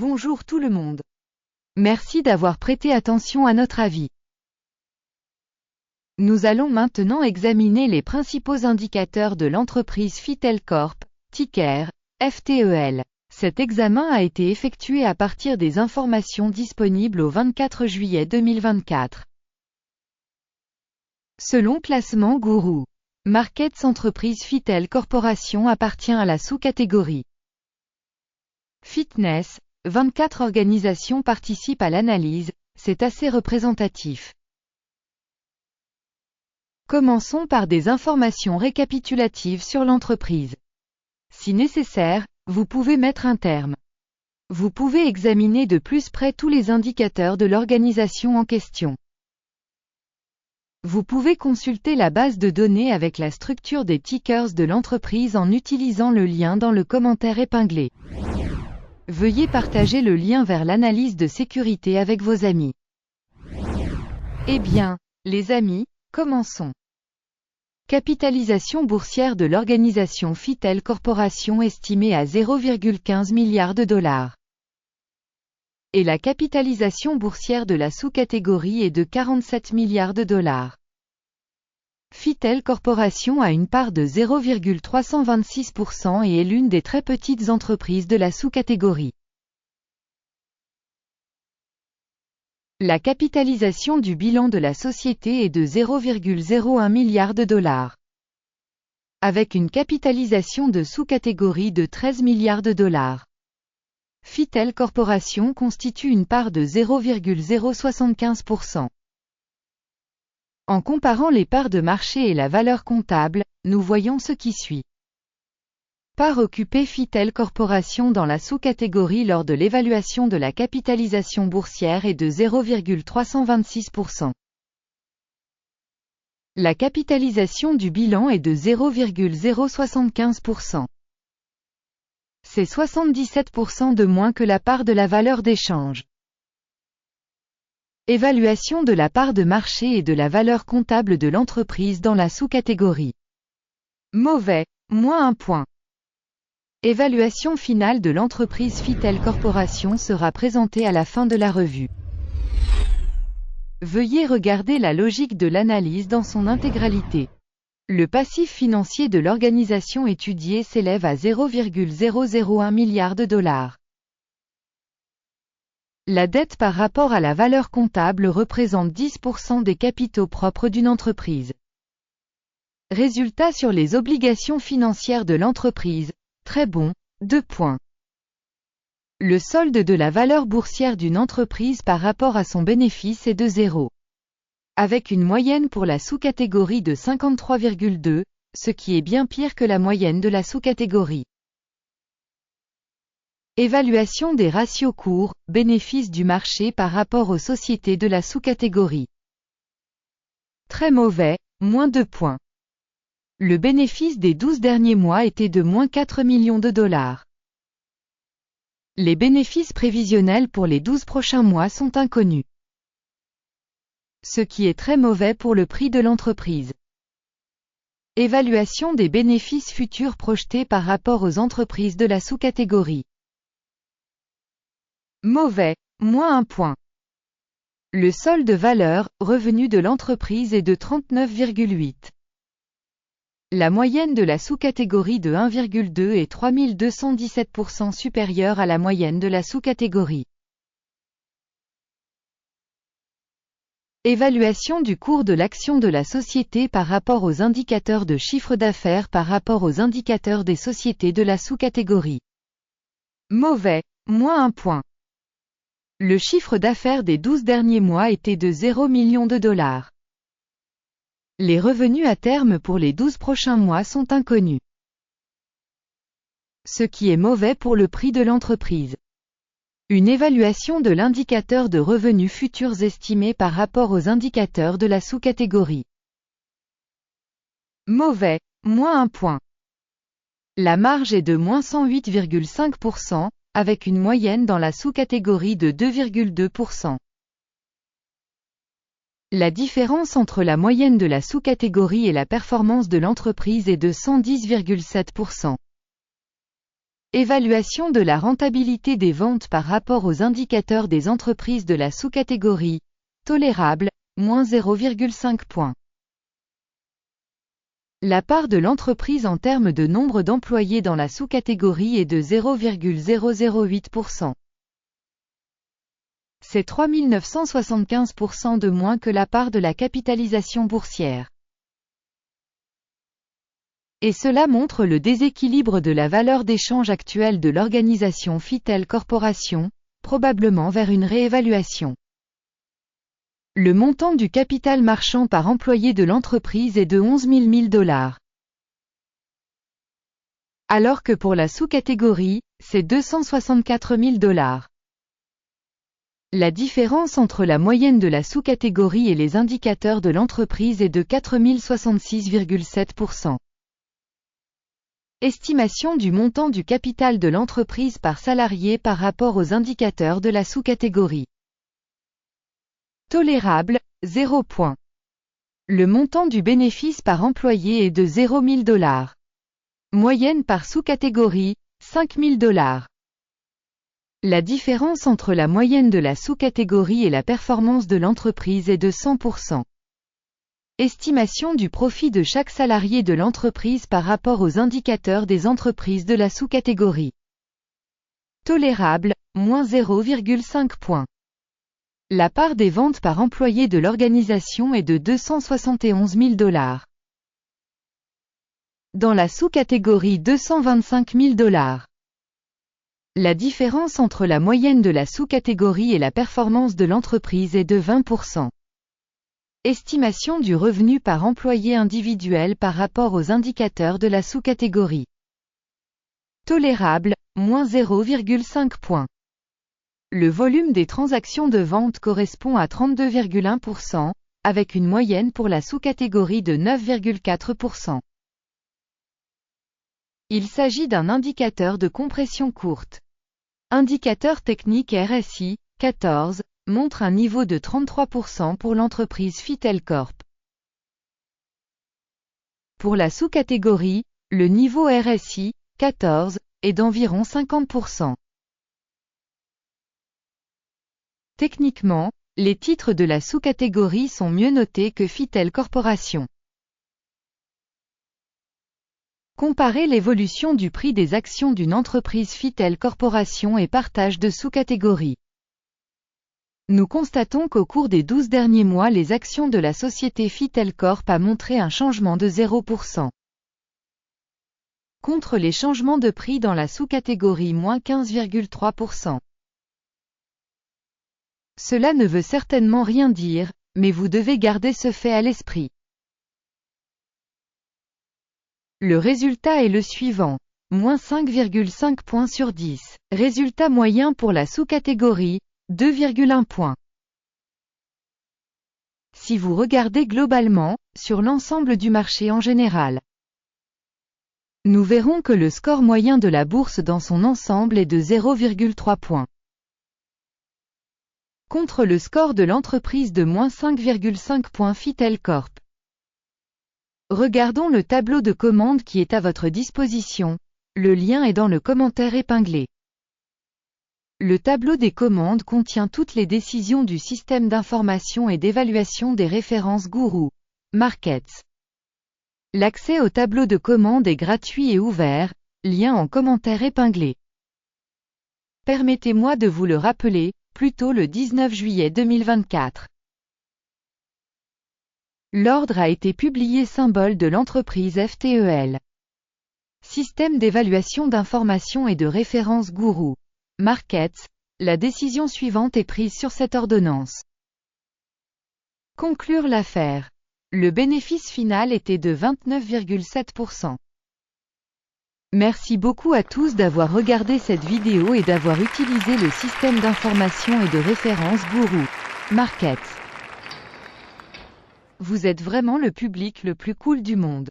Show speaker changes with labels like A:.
A: Bonjour tout le monde. Merci d'avoir prêté attention à notre avis. Nous allons maintenant examiner les principaux indicateurs de l'entreprise Fitel Corp, ticker FTEL. Cet examen a été effectué à partir des informations disponibles au 24 juillet 2024. Selon Classement Gourou Markets, entreprise Fitel Corporation appartient à la sous-catégorie Fitness. 24 organisations participent à l'analyse, c'est assez représentatif. Commençons par des informations récapitulatives sur l'entreprise. Si nécessaire, vous pouvez mettre un terme. Vous pouvez examiner de plus près tous les indicateurs de l'organisation en question. Vous pouvez consulter la base de données avec la structure des tickers de l'entreprise en utilisant le lien dans le commentaire épinglé. Veuillez partager le lien vers l'analyse de sécurité avec vos amis. Eh bien, les amis, commençons. Capitalisation boursière de l'organisation Fitel Corporation estimée à 0,15 milliard de dollars. Et la capitalisation boursière de la sous-catégorie est de 47 milliards de dollars. Fitel Corporation a une part de 0,326% et est l'une des très petites entreprises de la sous-catégorie. La capitalisation du bilan de la société est de 0,01 milliard de dollars. Avec une capitalisation de sous-catégorie de 13 milliards de dollars. Fitel Corporation constitue une part de 0,075%. En comparant les parts de marché et la valeur comptable, nous voyons ce qui suit. Part occupée Fitel Corporation dans la sous-catégorie lors de l'évaluation de la capitalisation boursière est de 0,326%. La capitalisation du bilan est de 0,075%. C'est 77% de moins que la part de la valeur d'échange. Évaluation de la part de marché et de la valeur comptable de l'entreprise dans la sous-catégorie. Mauvais, moins 1 point. Évaluation finale de l'entreprise Fitel Corporation sera présentée à la fin de la revue. Veuillez regarder la logique de l'analyse dans son intégralité. Le passif financier de l'organisation étudiée s'élève à 0,001 milliard de dollars. La dette par rapport à la valeur comptable représente 10% des capitaux propres d'une entreprise. Résultat sur les obligations financières de l'entreprise, très bon, 2 points. Le solde de la valeur boursière d'une entreprise par rapport à son bénéfice est de 0. Avec une moyenne pour la sous-catégorie de 53,2, ce qui est bien pire que la moyenne de la sous-catégorie. Évaluation des ratios cours, bénéfices du marché par rapport aux sociétés de la sous-catégorie. Très mauvais, moins 2 points. Le bénéfice des 12 derniers mois était de moins 4 millions de dollars. Les bénéfices prévisionnels pour les 12 prochains mois sont inconnus. Ce qui est très mauvais pour le prix de l'entreprise. Évaluation des bénéfices futurs projetés par rapport aux entreprises de la sous-catégorie. Mauvais, moins 1 point. Le solde valeur, revenu de l'entreprise est de 39,8. La moyenne de la sous-catégorie de 1,2 est 3217% supérieure à la moyenne de la sous-catégorie. Évaluation du cours de l'action de la société par rapport aux indicateurs de chiffre d'affaires par rapport aux indicateurs des sociétés de la sous-catégorie. Mauvais, moins 1 point. Le chiffre d'affaires des 12 derniers mois était de 0 million de dollars. Les revenus à terme pour les 12 prochains mois sont inconnus. Ce qui est mauvais pour le prix de l'entreprise. Une évaluation de l'indicateur de revenus futurs estimés par rapport aux indicateurs de la sous-catégorie. Mauvais, moins 1 point. La marge est de moins 108,5%, avec une moyenne dans la sous-catégorie de 2,2%. La différence entre la moyenne de la sous-catégorie et la performance de l'entreprise est de 110,7%. Évaluation de la rentabilité des ventes par rapport aux indicateurs des entreprises de la sous-catégorie « Tolérable », moins 0,5 points. La part de l'entreprise en termes de nombre d'employés dans la sous-catégorie est de 0,008%. C'est 3975% de moins que la part de la capitalisation boursière. Et cela montre le déséquilibre de la valeur d'échange actuelle de l'organisation FITEL Corporation, probablement vers une réévaluation. Le montant du capital marchand par employé de l'entreprise est de 11 000 $. Alors que pour la sous-catégorie, c'est 264 000 $. La différence entre la moyenne de la sous-catégorie et les indicateurs de l'entreprise est de 4066,7%. Estimation du montant du capital de l'entreprise par salarié par rapport aux indicateurs de la sous-catégorie. Tolérable, 0 points. Le montant du bénéfice par employé est de 0 000 $. Moyenne par sous-catégorie, 5 000 $. La différence entre la moyenne de la sous-catégorie et la performance de l'entreprise est de 100%. Estimation du profit de chaque salarié de l'entreprise par rapport aux indicateurs des entreprises de la sous-catégorie. Tolérable, moins 0,5 points. La part des ventes par employé de l'organisation est de 271 000 $. Dans la sous-catégorie 225 000 $. La différence entre la moyenne de la sous-catégorie et la performance de l'entreprise est de 20%. Estimation du revenu par employé individuel par rapport aux indicateurs de la sous-catégorie. Tolérable, moins 0,5 points. Le volume des transactions de vente correspond à 32,1%, avec une moyenne pour la sous-catégorie de 9,4%. Il s'agit d'un indicateur de compression courte. Indicateur technique RSI, 14, montre un niveau de 33% pour l'entreprise FITEL Corp. Pour la sous-catégorie, le niveau RSI, 14, est d'environ 50%. Techniquement, les titres de la sous-catégorie sont mieux notés que FITEL Corporation. Comparez l'évolution du prix des actions d'une entreprise FITEL Corporation et partage de sous-catégories. Nous constatons qu'au cours des 12 derniers mois les actions de la société FITEL Corp a montré un changement de 0%. Contre les changements de prix dans la sous-catégorie moins 15,3%. Cela ne veut certainement rien dire, mais vous devez garder ce fait à l'esprit. Le résultat est le suivant. Moins 5,5 points sur 10. Résultat moyen pour la sous-catégorie, 2,1 points. Si vous regardez globalement, sur l'ensemble du marché en général, nous verrons que le score moyen de la bourse dans son ensemble est de 0,3 points. Contre le score de l'entreprise de moins 5,5 points FITEL Corp. Regardons le tableau de commande qui est à votre disposition, le lien est dans le commentaire épinglé. Le tableau des commandes contient toutes les décisions du système d'information et d'évaluation des références Guru Markets. L'accès au tableau de commande est gratuit et ouvert, lien en commentaire épinglé. Permettez-moi de vous le rappeler, plus tôt le 19 juillet 2024. L'ordre a été publié symbole de l'entreprise FTEL. Système d'évaluation d'information et de référence Guru Markets, la décision suivante est prise sur cette ordonnance. Conclure l'affaire. Le bénéfice final était de 29,7%. Merci beaucoup à tous d'avoir regardé cette vidéo et d'avoir utilisé le système d'information et de référence Guru Markets. Vous êtes vraiment le public le plus cool du monde.